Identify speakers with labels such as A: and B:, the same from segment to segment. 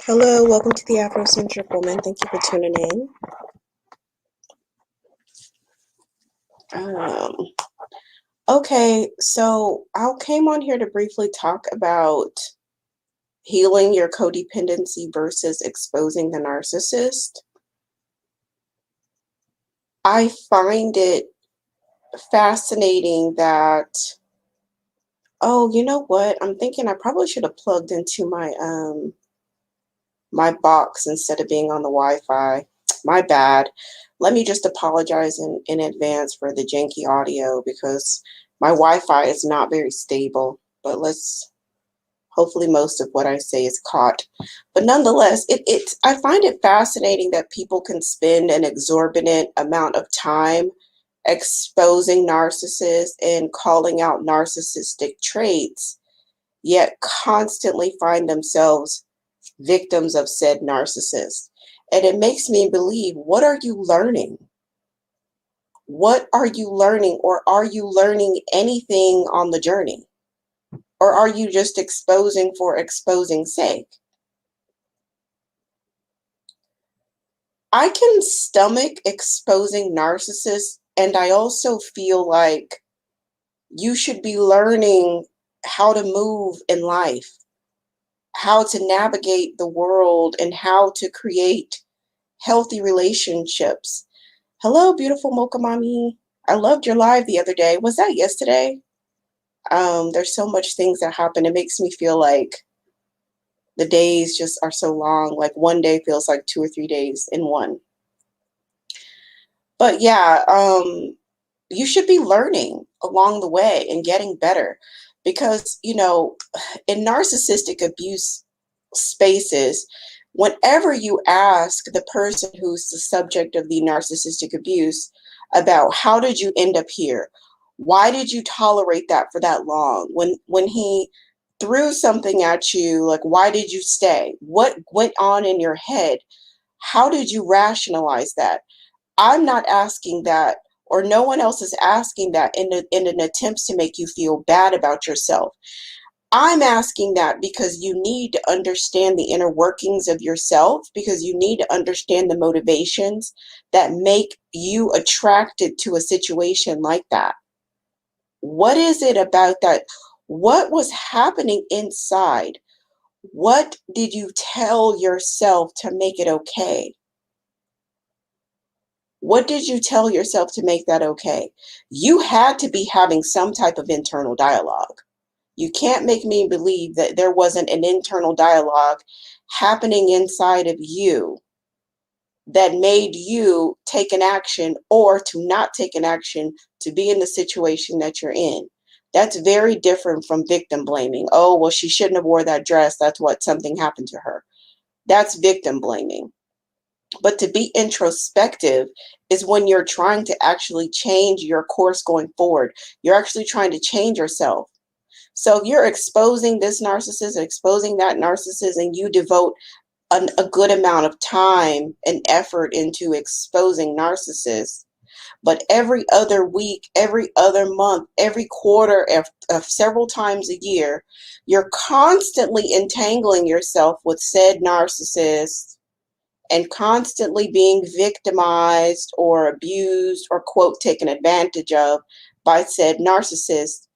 A: Hello, welcome to the Afrocentric Woman. Thank you for tuning in. Um, okay, so I came on here to briefly talk about healing your codependency versus exposing the narcissist. I find it fascinating that, oh, you know what? I'm thinking I probably should have plugged into my box instead of being on the Wi-Fi. My bad. Let me just apologize in advance for the janky audio because my Wi-Fi is not very stable, but hopefully most of what I say is caught. But nonetheless, I find it fascinating that people can spend an exorbitant amount of time exposing narcissists and calling out narcissistic traits, yet constantly find themselves victims of said narcissist. And it makes me believe, what are you learning? What are you learning? Or are you learning anything on the journey? Or are you just exposing for exposing's sake? I can stomach exposing narcissists, and I also feel like you should be learning how to move in life, how to navigate the world, and how to create healthy relationships. Hello, beautiful Mocha Mommy. I loved your live the other day. Was that yesterday? There's so much things that happen. It makes me feel like the days just are so long. Like one day feels like 2 or 3 days in one. But yeah, you should be learning along the way and getting better because, in narcissistic abuse spaces, whenever you ask the person who's the subject of the narcissistic abuse about how did you end up here? Why did you tolerate that for that long? When he threw something at you, like, why did you stay? What went on in your head? How did you rationalize that? I'm not asking that, or no one else is asking that in an attempt to make you feel bad about yourself. I'm asking that because you need to understand the inner workings of yourself, because you need to understand the motivations that make you attracted to a situation like that. What is it about that? What was happening inside? What did you tell yourself to make it okay? What did you tell yourself to make that okay? You had to be having some type of internal dialogue. You can't make me believe that there wasn't an internal dialogue happening inside of you that made you take an action or to not take an action to be in the situation that you're in. That's very different from victim blaming. Oh, well, she shouldn't have wore that dress. That's what something happened to her. That's victim blaming. But to be introspective is when you're trying to actually change your course going forward. You're actually trying to change yourself. So if you're exposing this narcissist, exposing that narcissist, and you devote a good amount of time and effort into exposing narcissists, but every other week, every other month, every quarter, of several times a year, you're constantly entangling yourself with said narcissist and constantly being victimized or abused or, quote, taken advantage of by said narcissist.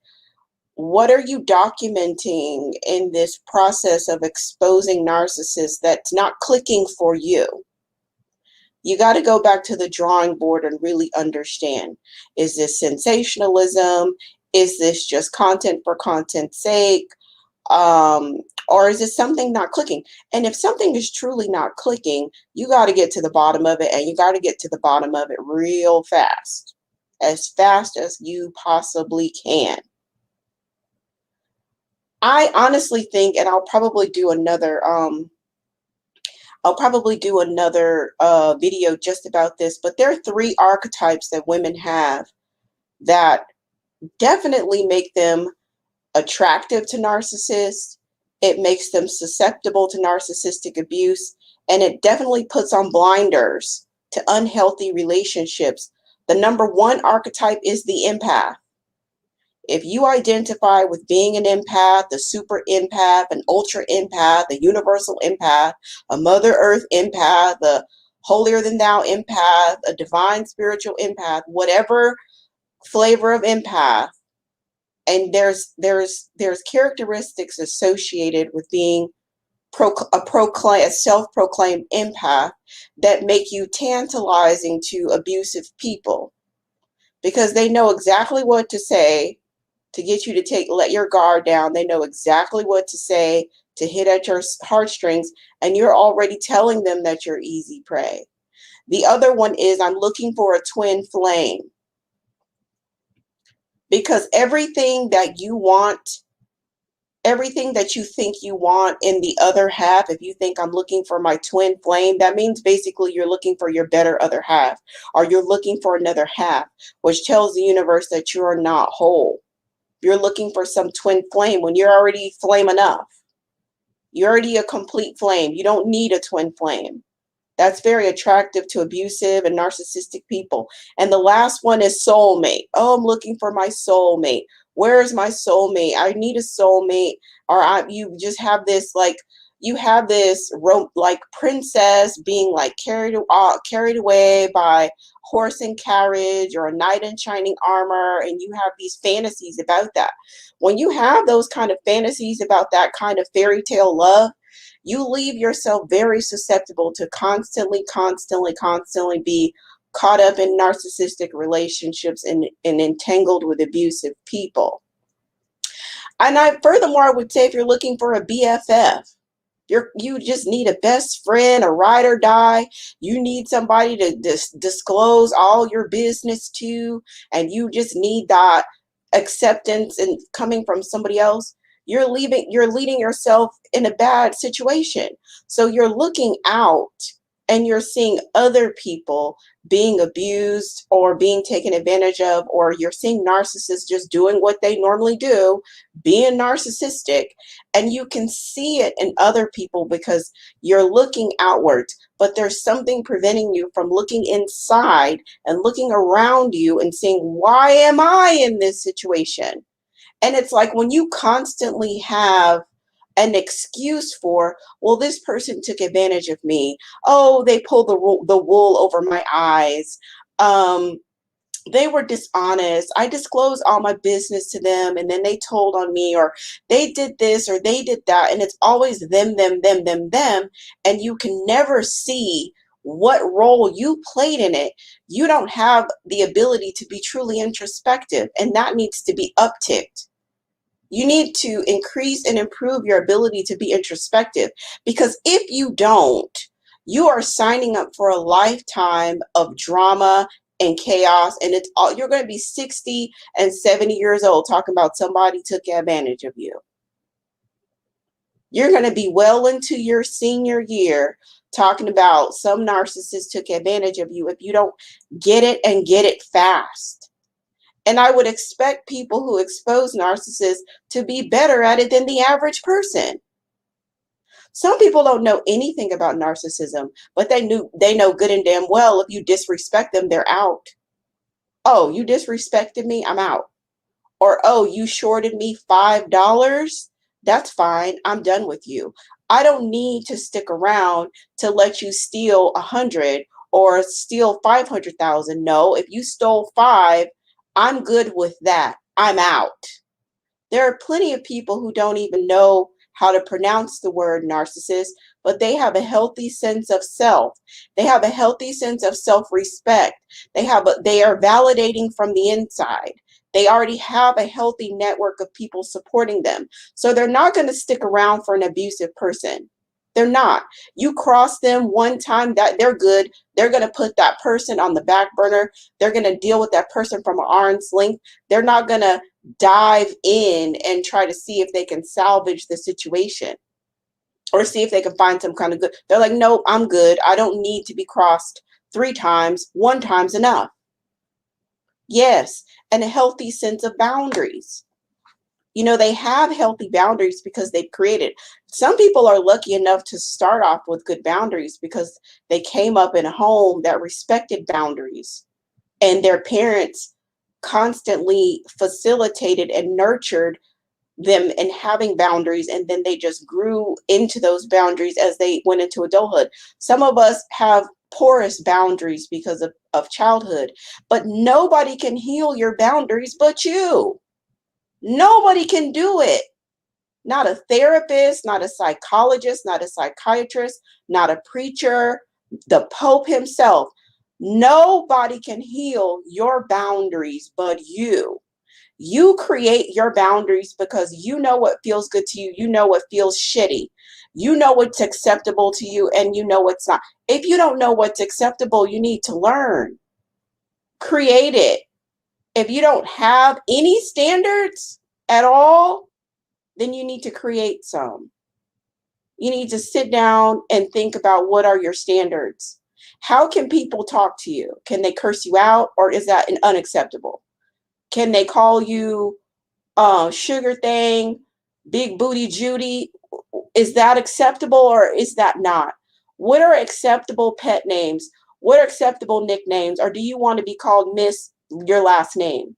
A: What are you documenting in this process of exposing narcissists that's not clicking for you? You got to go back to the drawing board and really understand. Is this sensationalism? Is this just content for content's sake? Or is it something not clicking? And if something is truly not clicking, you got to get to the bottom of it, and you got to get to the bottom of it real fast as you possibly can. I honestly think, and I'll probably do another video just about this, but there are 3 archetypes that women have that definitely make them attractive to narcissists. It makes them susceptible to narcissistic abuse, and it definitely puts on blinders to unhealthy relationships. The number 1 archetype is the empath. If you identify with being an empath, a super empath, an ultra empath, a universal empath, a Mother Earth empath, a holier than thou empath, a divine spiritual empath, whatever flavor of empath, and there's characteristics associated with being a self-proclaimed empath that make you tantalizing to abusive people, because they know exactly what to say to get you to let your guard down. They know exactly what to say to hit at your heartstrings, and you're already telling them that you're easy prey. The other one is, I'm looking for a twin flame, because everything that you want, everything that you think you want in the other half, if you think I'm looking for my twin flame, that means basically you're looking for your better other half, or you're looking for another half, which tells the universe that you are not whole. You're looking for some twin flame when you're already flame enough. You're already a complete flame. You don't need a twin flame. That's very attractive to abusive and narcissistic people. And the last one is soulmate. Oh, I'm looking for my soulmate. Where's my soulmate? I need a soulmate. Or you just have this, like, you have this like princess being like carried away by horse and carriage, or a knight in shining armor, and you have these fantasies about that. When you have those kind of fantasies about that kind of fairy tale love, you leave yourself very susceptible to constantly be caught up in narcissistic relationships and entangled with abusive people. And furthermore, I would say, if you're looking for a BFF, you just need a best friend, a ride or die. You need somebody to disclose all your business to, and you just need that acceptance and coming from somebody else. You're leading yourself in a bad situation. So you're looking out and you're seeing other people being abused or being taken advantage of, or you're seeing narcissists just doing what they normally do, being narcissistic, and you can see it in other people because you're looking outwards, but there's something preventing you from looking inside and looking around you and saying, why am I in this situation? And it's like when you constantly have an excuse for, well, this person took advantage of me. Oh, they pulled the wool over my eyes. They were dishonest. I disclosed all my business to them, and then they told on me, or they did this or they did that. And it's always them. And you can never see what role you played in it. You don't have the ability to be truly introspective, and that needs to be upticked. You need to increase and improve your ability to be introspective, because if you don't, you are signing up for a lifetime of drama and chaos, and it's all, you're going to be 60 and 70 years old talking about somebody took advantage of you. You're going to be well into your senior year talking about some narcissist took advantage of you if you don't get it, and get it fast. And I would expect people who expose narcissists to be better at it than the average person. Some people don't know anything about narcissism, but they know good and damn well if you disrespect them, they're out. Oh, you disrespected me, I'm out. Or, oh, you shorted me $5? That's fine, I'm done with you. I don't need to stick around to let you steal 100 or steal 500,000. No, if you stole 5, I'm good with that. I'm out. There are plenty of people who don't even know how to pronounce the word narcissist, but they have a healthy sense of self. They have a healthy sense of self-respect. They are validating from the inside. They already have a healthy network of people supporting them. So they're not going to stick around for an abusive person. They're not. You cross them one time, that they're good. They're going to put that person on the back burner. They're going to deal with that person from an arm's length. They're not going to dive in and try to see if they can salvage the situation or see if they can find some kind of good. They're like, nope, I'm good. I don't need to be crossed 3 times. 1 time's enough. Yes, and a healthy sense of boundaries. You know, they have healthy boundaries because they've created. Some people are lucky enough to start off with good boundaries because they came up in a home that respected boundaries, and their parents constantly facilitated and nurtured them and having boundaries, and then they just grew into those boundaries as they went into adulthood. Some of us have porous boundaries because of childhood, but nobody can heal your boundaries but you. Nobody can do it. Not a therapist, not a psychologist, not a psychiatrist, not a preacher, the Pope himself. Nobody can heal your boundaries but you. You create your boundaries because you know what feels good to you. You know what feels shitty. You know what's acceptable to you and you know what's not. If you don't know what's acceptable, you need to learn. Create it. If you don't have any standards at all, then you need to create some. You need to sit down and think about what are your standards. How can people talk to you? Can they curse you out, or is that unacceptable? Can they call you sugar thing, big booty Judy? Is that acceptable or is that not? What are acceptable pet names? What are acceptable nicknames? Or do you want to be called Miss your last name?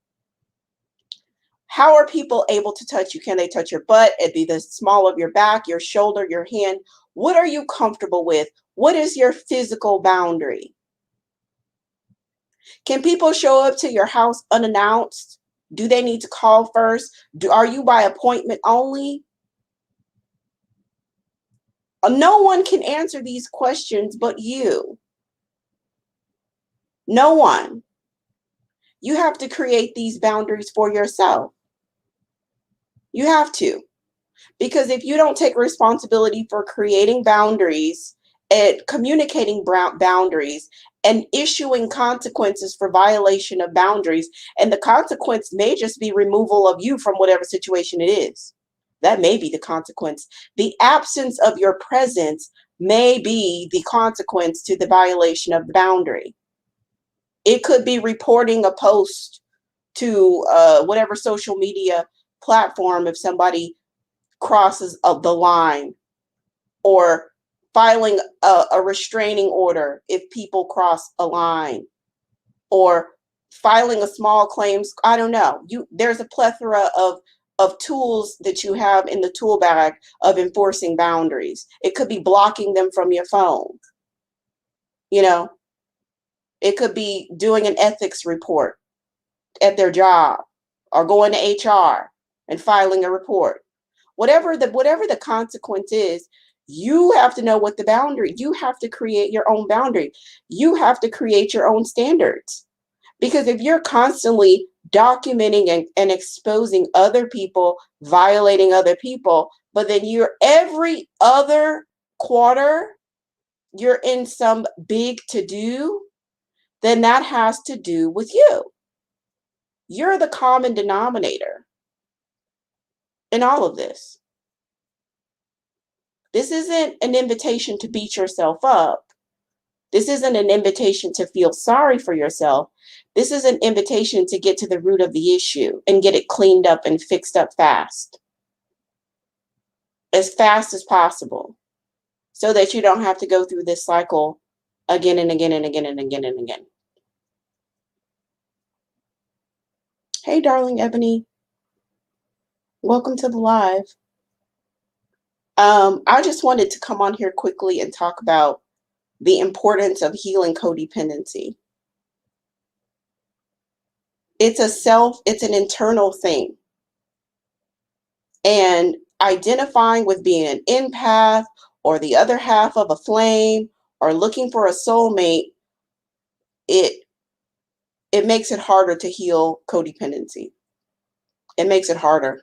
A: How are people able to touch you? Can they touch your butt? It'd be the small of your back, your shoulder, your hand. What are you comfortable with? What is your physical boundary? Can people show up to your house unannounced? Do they need to call first? Are you by appointment only? No one can answer these questions but you. No one. You have to create these boundaries for yourself. You have to. Because if you don't take responsibility for creating boundaries and communicating boundaries and issuing consequences for violation of boundaries, and the consequence may just be removal of you from whatever situation it is. That may be the consequence. The absence of your presence may be the consequence to the violation of the boundary. It could be reporting a post to whatever social media platform if somebody crosses the line, or filing a restraining order if people cross a line, or filing a small claims. I don't know. There's a plethora of tools that you have in the tool bag of enforcing boundaries. It could be blocking them from your phone. You know, it could be doing an ethics report at their job, or going to HR and filing a report. Whatever the consequence is, you have to know what the boundary. You have to create your own boundary. You have to create your own standards. Because if you're constantly documenting and exposing other people, violating other people, but then you're every other quarter, you're in some big to-do, then that has to do with you. You're the common denominator in all of this. This isn't an invitation to beat yourself up. This isn't an invitation to feel sorry for yourself. This is an invitation to get to the root of the issue and get it cleaned up and fixed up fast. As fast as possible. So that you don't have to go through this cycle again and again and again and again and again. Hey, darling Ebony. Welcome to the live. I just wanted to come on here quickly and talk about the importance of healing codependency. It's an internal thing. And identifying with being an empath or the other half of a flame or looking for a soulmate, it makes it harder to heal codependency. It makes it harder.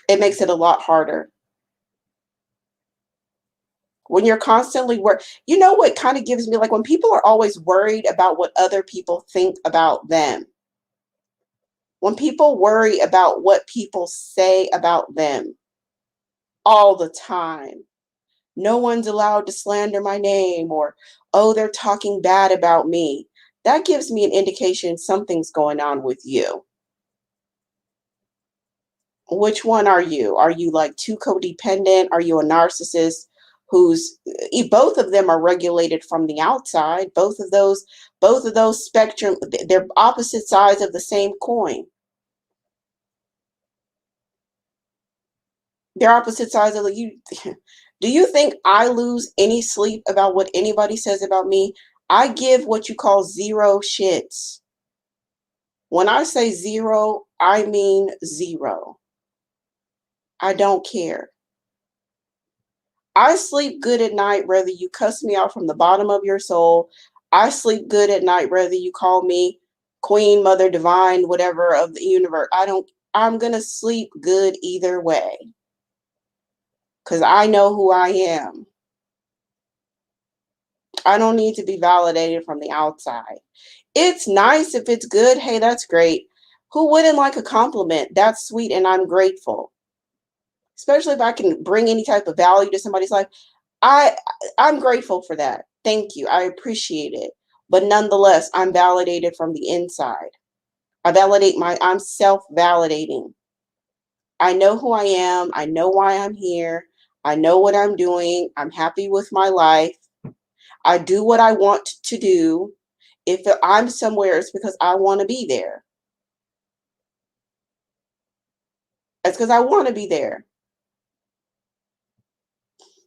A: It makes it a lot harder. When you're constantly you know what kind of gives me, like when people are always worried about what other people think about them. When people worry about what people say about them all the time. No one's allowed to slander my name, or, oh, they're talking bad about me. That gives me an indication something's going on with you. Which one are you? Are you like too codependent? Are you a narcissist? who's both of them are regulated from the outside. Both of those spectrum, they're opposite sides of the same coin. They're opposite sides of the you. Do you think I lose any sleep about what anybody says about me? I give what you call zero shits. When I say zero, I mean zero. I don't care. I sleep good at night, whether you cuss me out from the bottom of your soul. I sleep good at night, whether you call me Queen, Mother, Divine, whatever of the universe. I'm going to sleep good either way because I know who I am. I don't need to be validated from the outside. It's nice if it's good. Hey, that's great. Who wouldn't like a compliment? That's sweet, and I'm grateful. Especially if I can bring any type of value to somebody's life. I I'm grateful for that. Thank you. I appreciate it. But nonetheless, I'm validated from the inside. I'm self-validating. I know who I am. I know why I'm here. I know what I'm doing. I'm happy with my life. I do what I want to do. If I'm somewhere, it's because I want to be there. It's because I want to be there.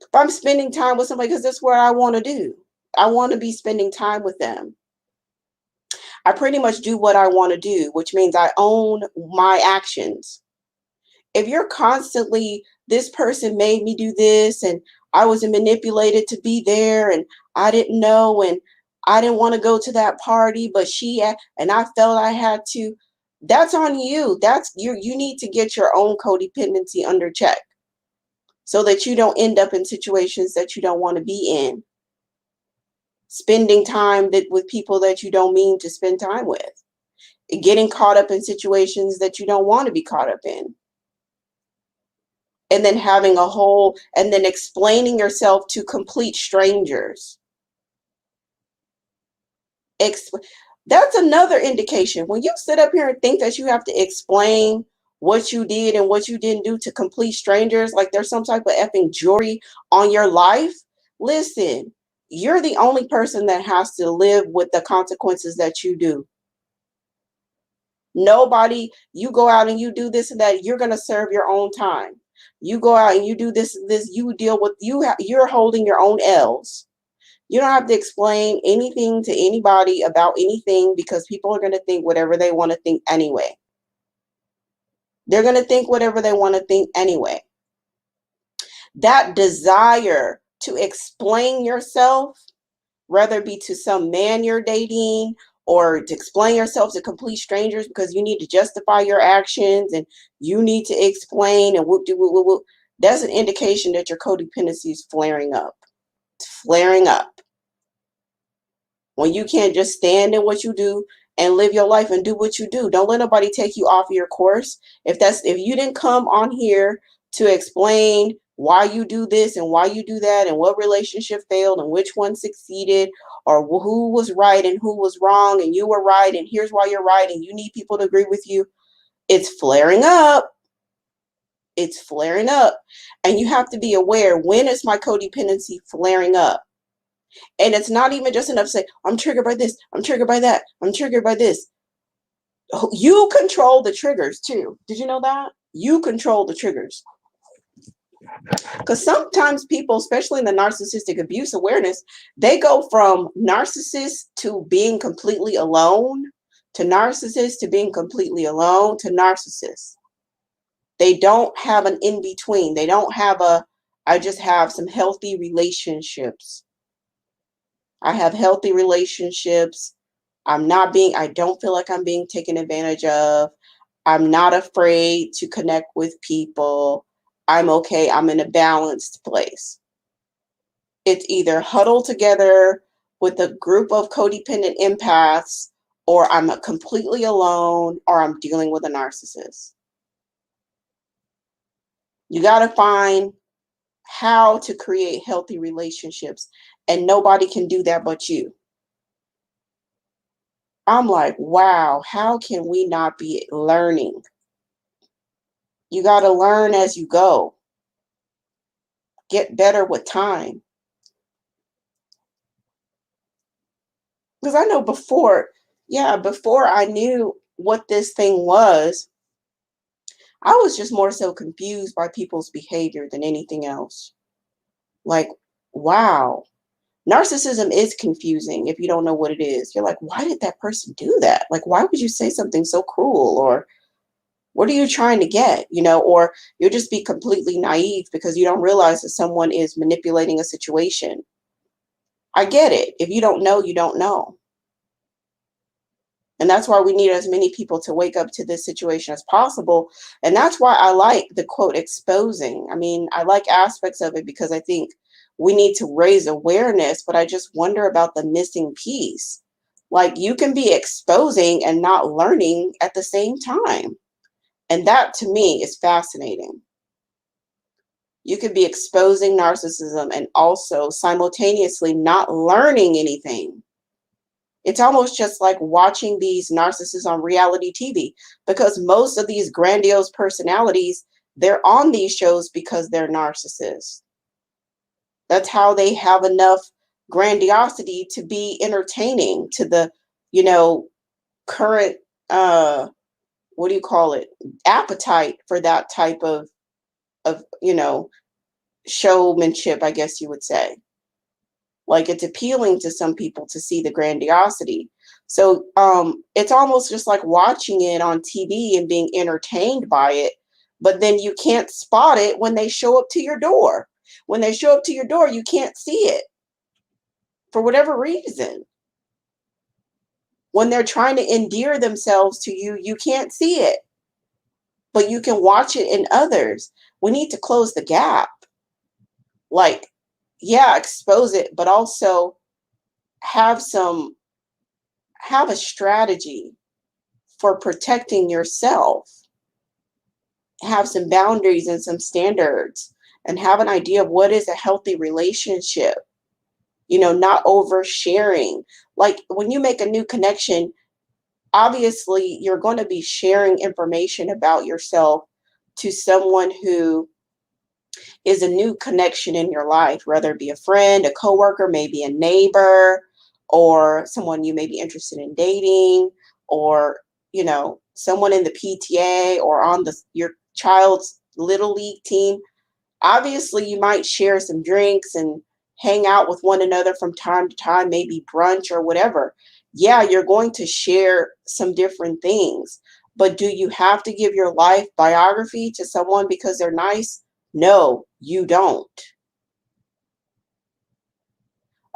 A: If I'm spending time with somebody, because that's what I want to do. I want to be spending time with them. I pretty much do what I want to do, which means I own my actions. If you're constantly, this person made me do this and I was manipulated to be there and I didn't know and I didn't want to go to that party, but and I felt I had to, that's on you. You need to get your own codependency under check so that you don't end up in situations that you don't want to be in. Spending time with people that you don't mean to spend time with. Getting caught up in situations that you don't want to be caught up in. And then and then explaining yourself to complete strangers. That's another indication. When you sit up here and think that you have to explain what you did and what you didn't do to complete strangers, like there's some type of effing jury on your life, listen, you're the only person that has to live with the consequences that you do. Nobody, you go out and you do this and that, you're going to serve your own time. You go out and you do this, you deal with, you're holding your own L's. You don't have to explain anything to anybody about anything because people are going to think whatever they want to think anyway. They're going to think whatever they want to think anyway. That desire to explain yourself, whether it be to some man you're dating or to explain yourself to complete strangers because you need to justify your actions and you need to explain and whoop, that's an indication that your codependency is flaring up. It's flaring up. When you can't just stand in what you do and live your life and do what you do. Don't let nobody take you off of your course. If you didn't come on here to explain why you do this and why you do that and what relationship failed and which one succeeded or who was right and who was wrong and you were right and here's why you're right and you need people to agree with you, it's flaring up. It's flaring up. And you have to be aware, when is my codependency flaring up? And it's not even just enough to say, I'm triggered by this, I'm triggered by that, I'm triggered by this. You control the triggers too. Did you know that? You control the triggers. Because sometimes people, especially in the narcissistic abuse awareness, they go from narcissist to being completely alone, to narcissist to being completely alone, to narcissist. They don't have an in-between. They don't have I just have some healthy relationships. I have healthy relationships. I don't feel like I'm being taken advantage of. I'm not afraid to connect with people. I'm okay. I'm in a balanced place. It's either huddle together with a group of codependent empaths, or I'm completely alone, or I'm dealing with a narcissist. You got to find how to create healthy relationships, and nobody can do that but you. I'm like, wow, how can we not be learning? You got to learn as you go. get better with time. Because I know before I knew what this thing was, I was just more so confused by people's behavior than anything else. Like, wow. Narcissism is confusing if you don't know what it is. You're like, why did that person do that? Like, why would you say something so cruel? Or what are you trying to get? Or you'll just be completely naive because you don't realize that someone is manipulating a situation. I get it. If you don't know, you don't know. And that's why we need as many people to wake up to this situation as possible. And that's why I like the quote exposing. I mean, I like aspects of it because I think we need to raise awareness, but I just wonder about the missing piece. Like, you can be exposing and not learning at the same time. And that to me is fascinating. You could be exposing narcissism and also simultaneously not learning anything. It's almost just like watching these narcissists on reality TV, because most of these grandiose personalities, they're on these shows because they're narcissists. That's how they have enough grandiosity to be entertaining to the, current, what do you call it, appetite for that type of showmanship, I guess you would say. Like, it's appealing to some people to see the grandiosity. So it's almost just like watching it on TV and being entertained by it, but then you can't spot it when they show up to your door. When they show up to your door, you can't see it for whatever reason. When they're trying to endear themselves to you, you can't see it, but you can watch it in others. We need to close the gap. Like, yeah, expose it, but also have a strategy for protecting yourself. Have some boundaries and some standards, and have an idea of what is a healthy relationship. Not oversharing. Like, when you make a new connection, obviously you're going to be sharing information about yourself to someone who is a new connection in your life, whether it be a friend, a coworker, maybe a neighbor, or someone you may be interested in dating, or someone in the PTA or on your child's little league team. Obviously, you might share some drinks and hang out with one another from time to time, maybe brunch or whatever. Yeah, you're going to share some different things. But do you have to give your life biography to someone because they're nice? No, you don't.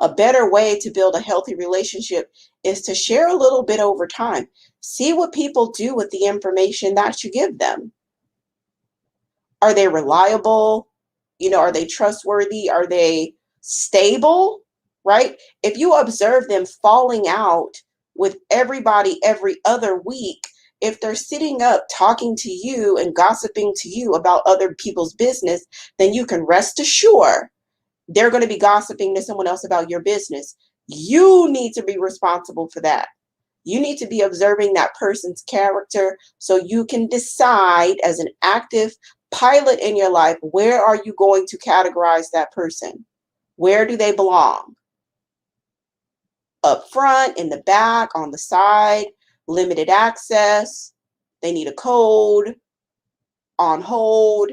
A: A better way to build a healthy relationship is to share a little bit over time. See what people do with the information that you give them. Are they reliable? Are they trustworthy? Are they stable? Right? If you observe them falling out with everybody every other week, if they're sitting up talking to you and gossiping to you about other people's business, then you can rest assured they're going to be gossiping to someone else about your business. You need to be responsible for that. You need to be observing that person's character so you can decide, as an active pilot in your life, where are you going to categorize that person? Where do they belong? Up front, in the back, on the side, limited access, they need a code, on hold,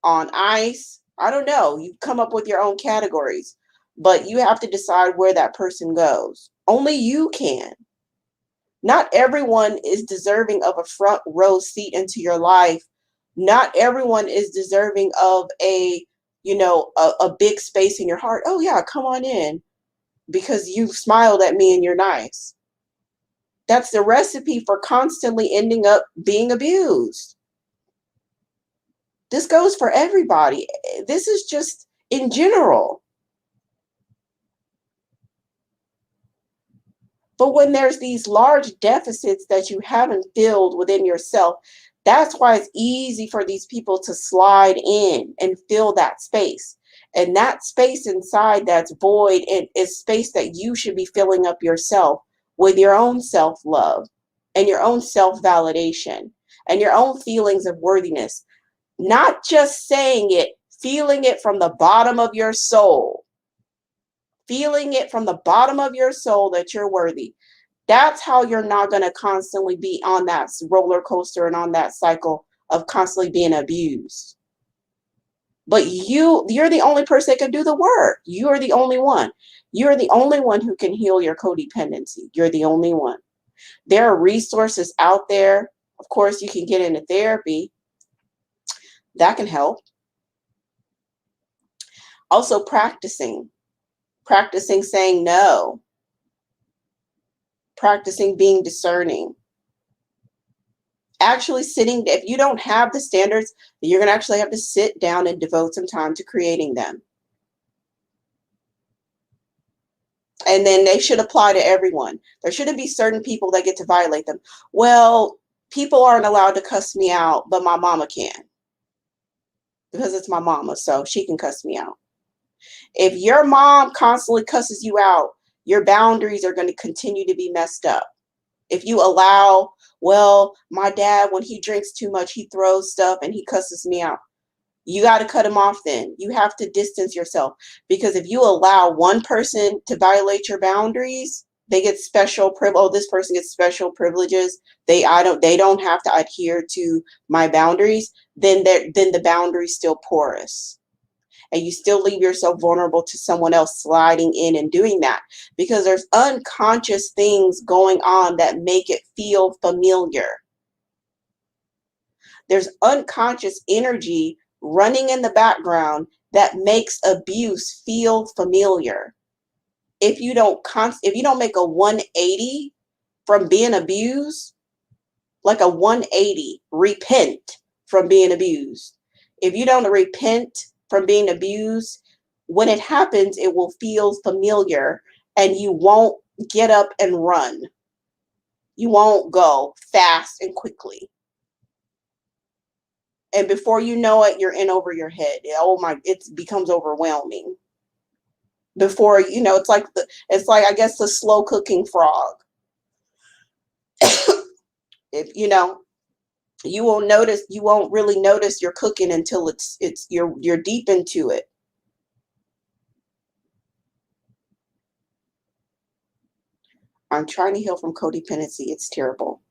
A: on ice. I don't know. You come up with your own categories, but you have to decide where that person goes. Only you can. Not everyone is deserving of a front row seat into your life. Not everyone is deserving of a big space in your heart. Oh yeah, come on in because you smiled at me and you're nice. That's the recipe for constantly ending up being abused. This goes for everybody. This is just in general. But when there's these large deficits that you haven't filled within yourself, that's why it's easy for these people to slide in and fill that space. And that space inside that's void is space that you should be filling up yourself with your own self-love and your own self-validation and your own feelings of worthiness. Not just saying it, feeling it from the bottom of your soul, feeling it from the bottom of your soul that you're worthy. That's how you're not going to constantly be on that roller coaster and on that cycle of constantly being abused. But you're the only person that can do the work. You're the only one. You're the only one who can heal your codependency. You're the only one. There are resources out there. Of course, you can get into therapy. That can help. Also, practicing saying no, practicing being discerning. Actually sitting, if you don't have the standards, you're going to actually have to sit down and devote some time to creating them. And then they should apply to everyone. There shouldn't be certain people that get to violate them. Well, people aren't allowed to cuss me out, but my mama can. Because it's my mama, so she can cuss me out. If your mom constantly cusses you out, your boundaries are going to continue to be messed up. If you allow, well, my dad, when he drinks too much, he throws stuff and he cusses me out. You got to cut him off then. You have to distance yourself. Because if you allow one person to violate your boundaries, they get special privilege. Oh, this person gets special privileges. They don't have to adhere to my boundaries. Then the boundary's still porous. And you still leave yourself vulnerable to someone else sliding in and doing that, because there's unconscious things going on that make it feel familiar. There's unconscious energy running in the background that makes abuse feel familiar. If you don't make a 180 from being abused, like a 180, repent from being abused. If you don't repent from being abused, when it happens, it will feel familiar and you won't get up and run. You won't go fast and quickly. And before you know it, you're in over your head. It becomes overwhelming. Before, it's like I guess the slow cooking frog. If you won't really notice you're cooking until you're deep into it. I'm trying to heal from codependency. It's terrible.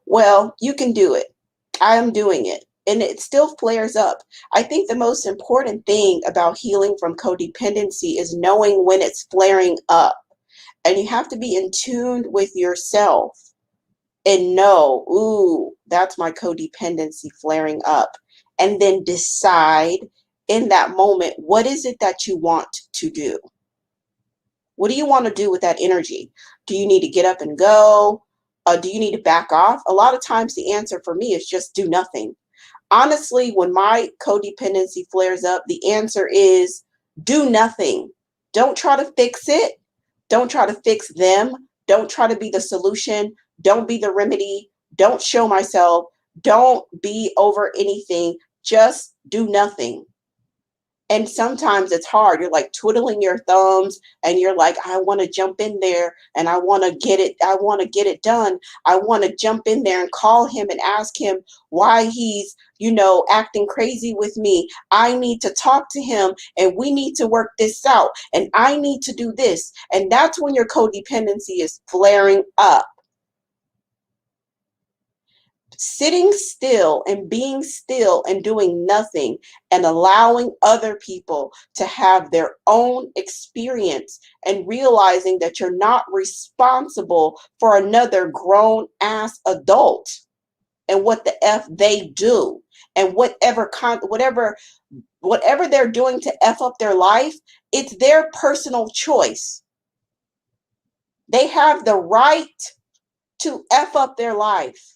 A: Well, you can do it. I am doing it. And it still flares up. I think the most important thing about healing from codependency is knowing when it's flaring up. And you have to be in tune with yourself and know, ooh, that's my codependency flaring up. And then decide in that moment, what is it that you want to do? What do you want to do with that energy? Do you need to get up and go? Do you need to back off? A lot of times the answer for me is just do nothing. Honestly, when my codependency flares up, the answer is do nothing. Don't try to fix it. Don't try to fix them. Don't try to be the solution. Don't be the remedy. Don't show myself. Don't be over anything. Just do nothing. And sometimes it's hard. You're like twiddling your thumbs and you're like, I want to jump in there and I want to get it. I want to get it done. I want to jump in there and call him and ask him why he's, acting crazy with me. I need to talk to him and we need to work this out. And I need to do this. And that's when your codependency is flaring up. Sitting still and being still and doing nothing and allowing other people to have their own experience and realizing that you're not responsible for another grown ass adult and what the F they do and whatever they're doing to F up their life, it's their personal choice. They have the right to F up their life.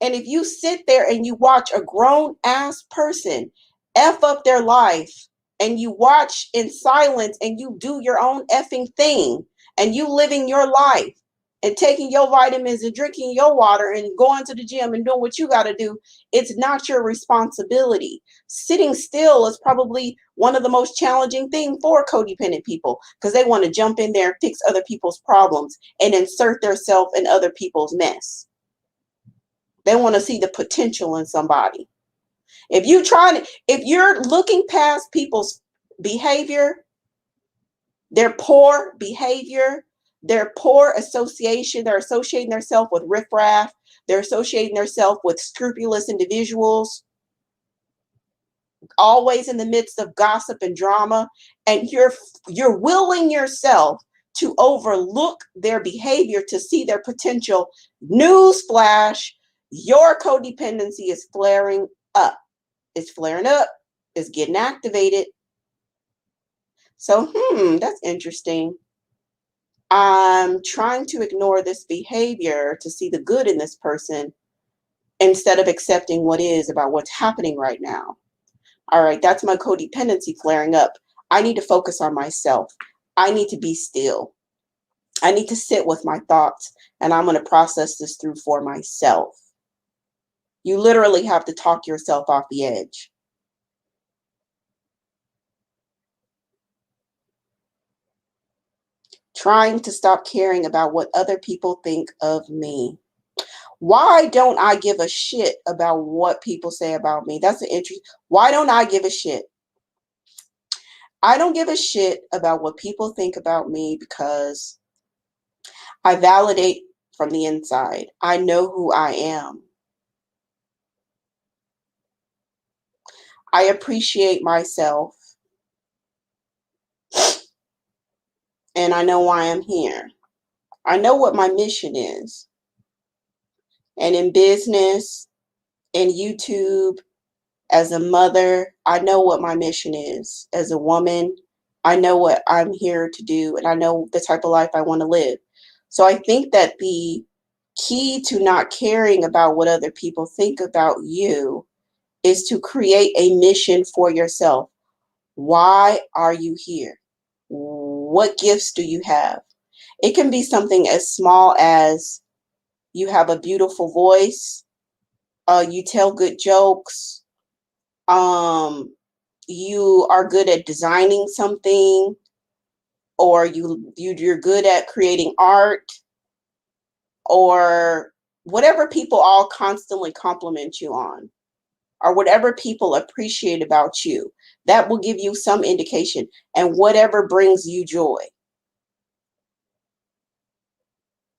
A: And if you sit there and you watch a grown ass person F up their life and you watch in silence and you do your own effing thing and you living your life and taking your vitamins and drinking your water and going to the gym and doing what you got to do, it's not your responsibility. Sitting still is probably one of the most challenging things for codependent people because they want to jump in there and fix other people's problems and insert themselves in other people's mess. They want to see the potential in somebody. If you're looking past people's behavior, their poor behavior, their poor association, they're associating themselves with riffraff, they're associating themselves with scrupulous individuals, always in the midst of gossip and drama, and you're willing yourself to overlook their behavior to see their potential. Newsflash, your codependency is flaring up. It's flaring up. It's getting activated. So, that's interesting. I'm trying to ignore this behavior to see the good in this person instead of accepting what is about what's happening right now. All right, that's my codependency flaring up. I need to focus on myself. I need to be still. I need to sit with my thoughts, and I'm going to process this through for myself. You literally have to talk yourself off the edge. Trying to stop caring about what other people think of me. Why don't I give a shit about what people say about me? That's an interest. Why don't I give a shit? I don't give a shit about what people think about me because I validate from the inside. I know who I am. I appreciate myself. And I know why I'm here. I know what my mission is. And in business, in YouTube, as a mother, I know what my mission is. As a woman, I know what I'm here to do, and I know the type of life I want to live. So I think that the key to not caring about what other people think about you is to create a mission for yourself. Why are you here? What gifts do you have? It can be something as small as you have a beautiful voice, you tell good jokes, you are good at designing something, or you're good at creating art, or whatever people all constantly compliment you on, or whatever people appreciate about you. That will give you some indication, and whatever brings you joy.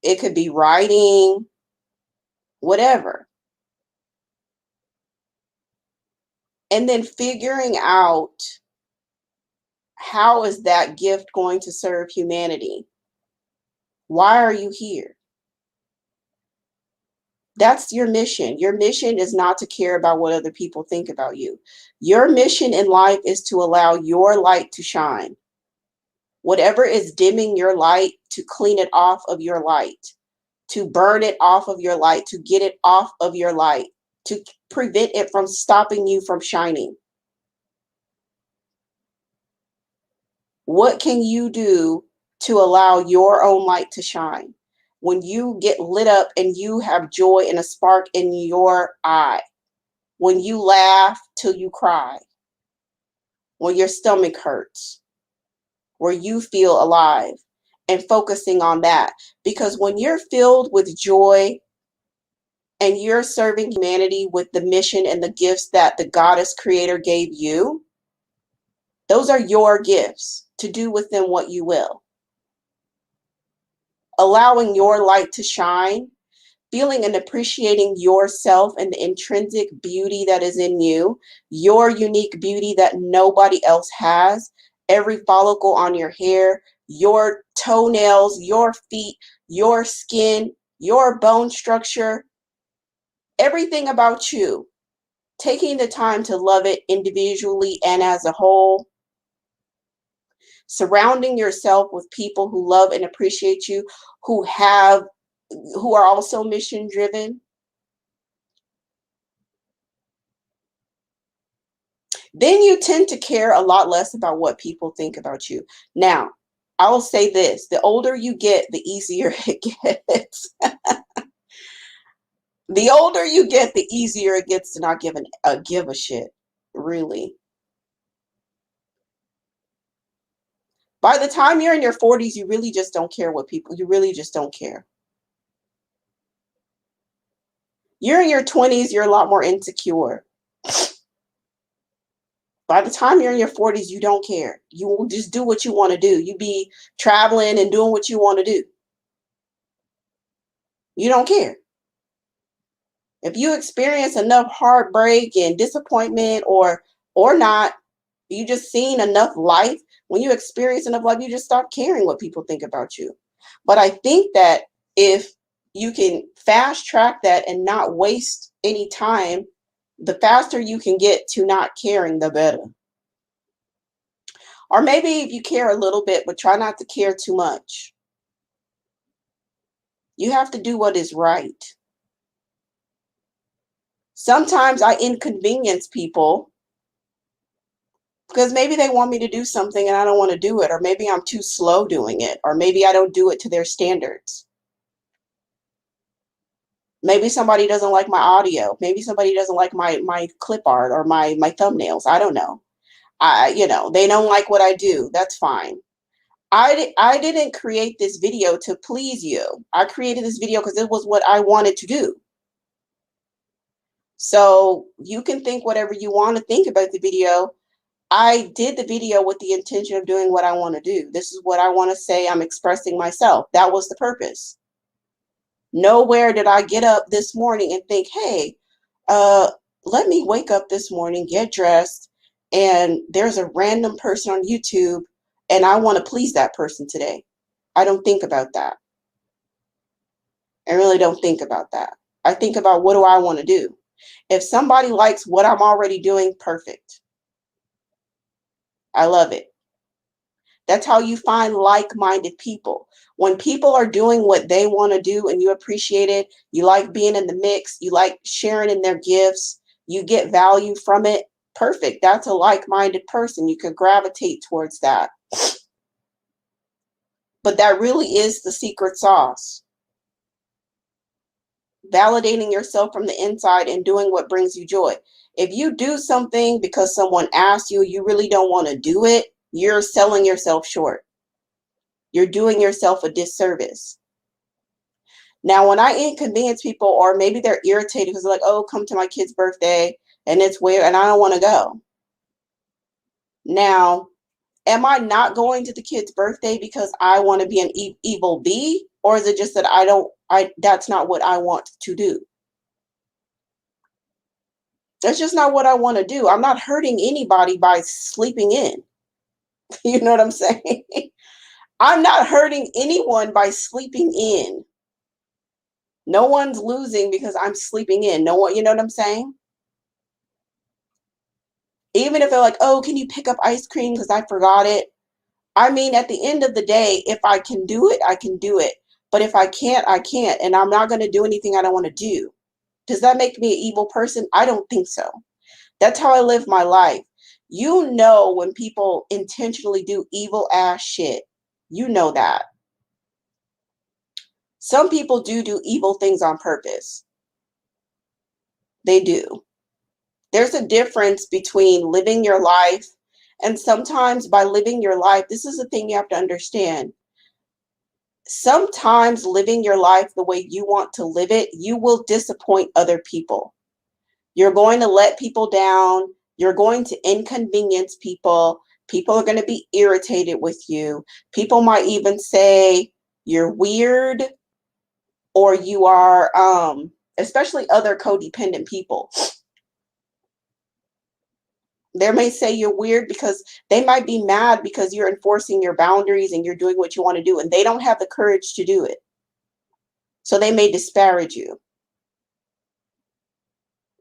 A: It could be writing, whatever. And then figuring out, how is that gift going to serve humanity? Why are you here? That's your mission. Your mission is not to care about what other people think about you. Your mission in life is to allow your light to shine. Whatever is dimming your light, to clean it off of your light, to burn it off of your light, to get it off of your light, to prevent it from stopping you from shining. What can you do to allow your own light to shine? When you get lit up and you have joy and a spark in your eye, when you laugh till you cry, when your stomach hurts, where you feel alive, and focusing on that. Because when you're filled with joy and you're serving humanity with the mission and the gifts that the goddess creator gave you, those are your gifts to do with them what you will. Allowing your light to shine, feeling and appreciating yourself and the intrinsic beauty that is in you, your unique beauty that nobody else has, every follicle on your hair, your toenails, your feet, your skin, your bone structure, everything about you, taking the time to love it individually and as a whole, surrounding yourself with people who love and appreciate you, who are also mission driven. Then you tend to care a lot less about what people think about you. Now, I will say this, the older you get, the easier it gets. The older you get, the easier it gets to not give a shit, really. By the time you're in your 40s, you really just don't care you really just don't care. You're in your 20s, you're a lot more insecure. By the time you're in your 40s, you don't care. You will just do what you want to do. You be traveling and doing what you want to do. You don't care. If you experience enough heartbreak and disappointment or not, you just seen enough life. When you experience enough life, you just stop caring what people think about you. But I think that if you can fast track that and not waste any time, the faster you can get to not caring, the better. Or maybe if you care a little bit, but try not to care too much. You have to do what is right. Sometimes I inconvenience people because maybe they want me to do something and I don't want to do it, or maybe I'm too slow doing it, or maybe I don't do it to their standards. Maybe somebody doesn't like my audio. Maybe somebody doesn't like my clip art or my thumbnails. I don't know. They don't like what I do. That's fine. I didn't create this video to please you. I created this video because it was what I wanted to do. So you can think whatever you want to think about the video. I did the video with the intention of doing what I want to do. This is what I want to say. I'm expressing myself. That was the purpose. Nowhere did I get up this morning and think, hey, let me wake up this morning, get dressed, and there's a random person on YouTube and I want to please that person today. I don't think about that. I really don't think about that. I think about, what do I want to do? If somebody likes what I'm already doing, perfect. I love it. That's how you find like-minded people. When people are doing what they want to do and you appreciate it, you like being in the mix, you like sharing in their gifts, you get value from it, perfect. That's a like-minded person. You could gravitate towards that. But that really is the secret sauce. Validating yourself from the inside and doing what brings you joy. If you do something because someone asked you, you really don't want to do it, you're selling yourself short. You're doing yourself a disservice. Now, when I inconvenience people, or maybe they're irritated because they're like, oh, come to my kid's birthday and it's weird and I don't want to go. Now, am I not going to the kid's birthday because I want to be an evil bee? Or is it just that that's not what I want to do? That's just not what I want to do. I'm not hurting anybody by sleeping in. You know what I'm saying? I'm not hurting anyone by sleeping in. No one's losing because I'm sleeping in. No one, you know what I'm saying? Even if they're like, oh, can you pick up ice cream because I forgot it? I mean, at the end of the day, if I can do it, I can do it. But if I can't, I can't. And I'm not going to do anything I don't want to do. Does that make me an evil person? I don't think so. That's how I live my life. You know when people intentionally do evil ass shit. You know that. Some people do evil things on purpose. They do. There's a difference between living your life, and sometimes by living your life, this is the thing you have to understand. Sometimes living your life the way you want to live it, you will disappoint other people. You're going to let people down. You're going to inconvenience people. People are going to be irritated with you. People might even say you're weird, or you are, especially other codependent people. They may say you're weird because they might be mad because you're enforcing your boundaries and you're doing what you want to do, and they don't have the courage to do it. So they may disparage you.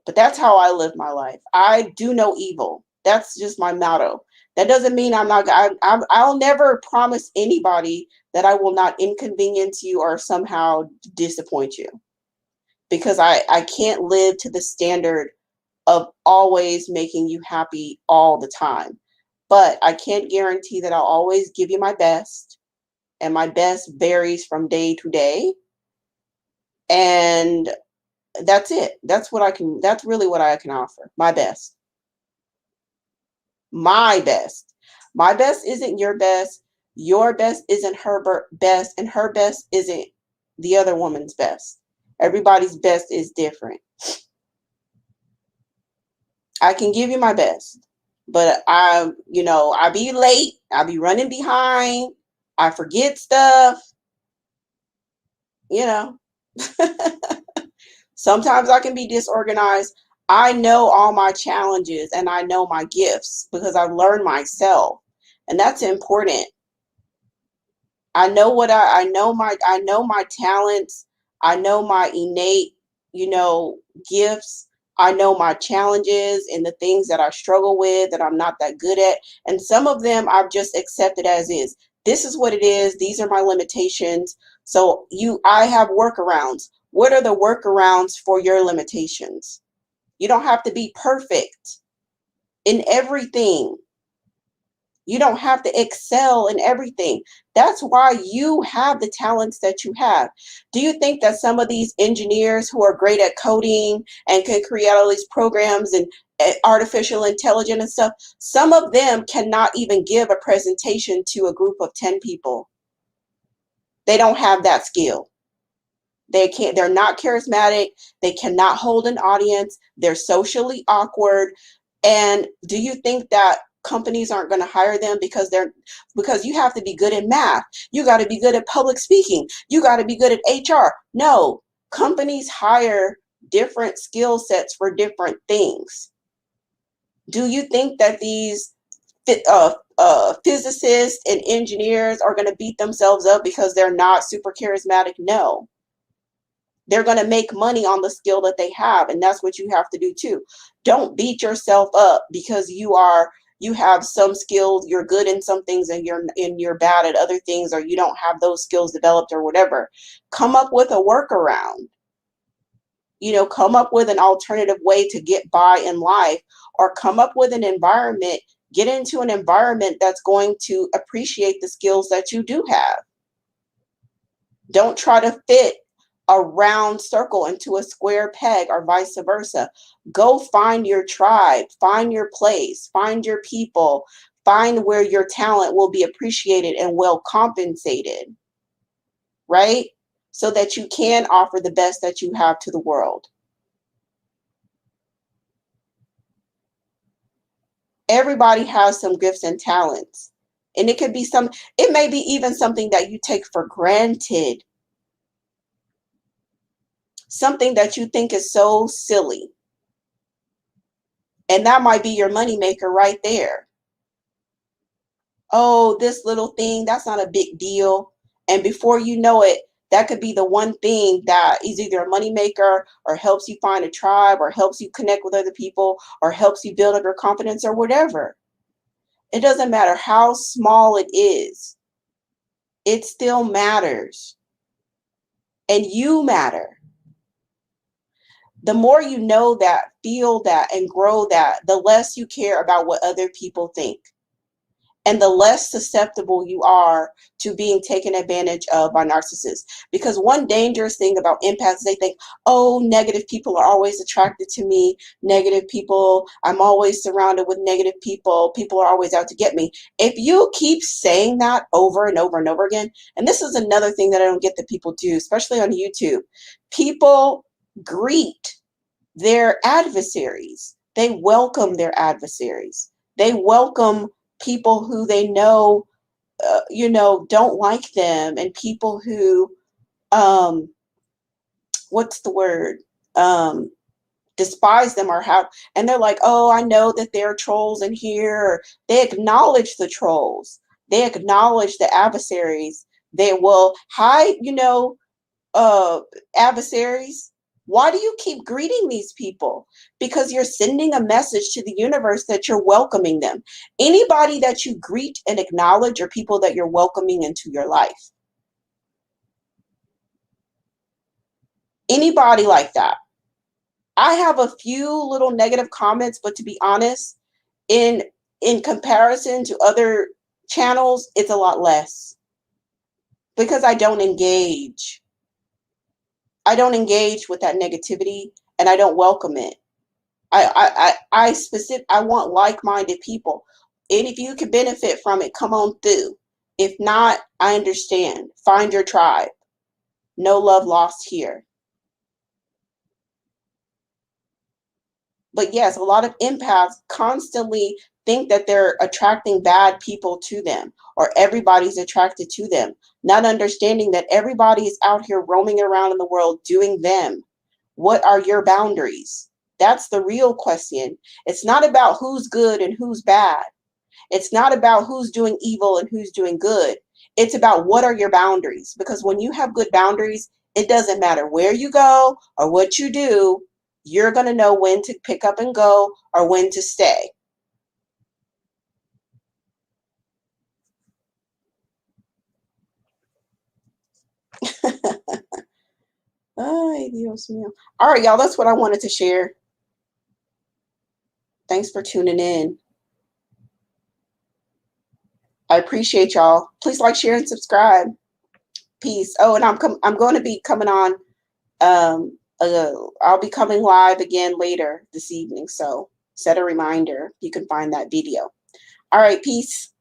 A: But that's how I live my life. I do no evil. That's just my motto. That doesn't mean I'll never promise anybody that I will not inconvenience you or somehow disappoint you. Because I can't live to the standard of always making you happy all the time. But I can't guarantee that I'll always give you my best. And my best varies from day to day. And that's it. That's really what I can offer. My best. My best. My best isn't your best. Your best isn't her best. And her best isn't the other woman's best. Everybody's best is different. I can give you my best, But I be late. I be running behind. I forget stuff, you know. Sometimes I can be disorganized. I know all my challenges and I know my gifts because I've learned myself. And that's important. I know I know my talents. I know my innate, you know, gifts. I know my challenges and the things that I struggle with that I'm not that good at. And some of them I've just accepted as is. This is what it is. These are my limitations. So I have workarounds. What are the workarounds for your limitations? You don't have to be perfect in everything. You don't have to excel in everything. That's why you have the talents that you have. Do you think that some of these engineers who are great at coding and can create all these programs and artificial intelligence and stuff, some of them cannot even give a presentation to a group of 10 people? They don't have that skill. They're not charismatic. They cannot hold an audience. They're socially awkward. And do you think that companies aren't going to hire them because you have to be good at math. You got to be good at public speaking. You got to be good at HR. No, companies hire different skill sets for different things. Do you think that these physicists and engineers are going to beat themselves up because they're not super charismatic? No. They're going to make money on the skill that they have, and that's what you have to do too. Don't beat yourself up because you have some skills, you're good in some things and you're bad at other things, or you don't have those skills developed or whatever. Come up with a workaround. Come up with an alternative way to get by in life, or come up with an environment, get into an environment that's going to appreciate the skills that you do have. Don't try to fit a round circle into a square peg or vice versa. Go find your tribe, find your place, find your people, find where your talent will be appreciated and well compensated, right? So that you can offer the best that you have to the world. Everybody has some gifts and talents. And it may be even something that you take for granted. Something that you think is so silly. And that might be your moneymaker right there. Oh, this little thing, that's not a big deal. And before you know it, that could be the one thing that is either a moneymaker or helps you find a tribe or helps you connect with other people or helps you build up your confidence or whatever. It doesn't matter how small it is. It still matters. And you matter. The more you know that, feel that, and grow that, the less you care about what other people think. And the less susceptible you are to being taken advantage of by narcissists. Because one dangerous thing about empaths, they think, oh, negative people are always attracted to me. Negative people, I'm always surrounded with negative people. People are always out to get me. If you keep saying that over and over and over again, and this is another thing that I don't get that people do, especially on YouTube, people greet their adversaries. They welcome their adversaries. They welcome people who they know, don't like them, and people who, what's the word, despise them and they're like, oh, I know that there are trolls in here. They acknowledge the trolls. They acknowledge the adversaries. They will, hi, adversaries. Why do you keep greeting these people? Because you're sending a message to the universe that you're welcoming them. Anybody that you greet and acknowledge are people that you're welcoming into your life. Anybody like that. I have a few little negative comments, but to be honest, in comparison to other channels, it's a lot less. Because I don't engage. I don't engage with that negativity, and I don't welcome it. I want like-minded people. And if you can benefit from it, come on through. If not, I understand. Find your tribe. No love lost here. But yes, a lot of empaths constantly think that they're attracting bad people to them, or everybody's attracted to them, not understanding that everybody is out here roaming around in the world doing them. What are your boundaries? That's the real question. It's not about who's good and who's bad. It's not about who's doing evil and who's doing good. It's about what are your boundaries. Because when you have good boundaries, it doesn't matter where you go or what you do, you're going to know when to pick up and go or when to stay. Ay, Dios mío. All right, y'all, that's what I wanted to share. Thanks for tuning in. I appreciate y'all. Please like, share, and subscribe. Peace. Oh, and I'm going to be coming on. I'll be coming live again later this evening. So set a reminder. You can find that video. All right, peace.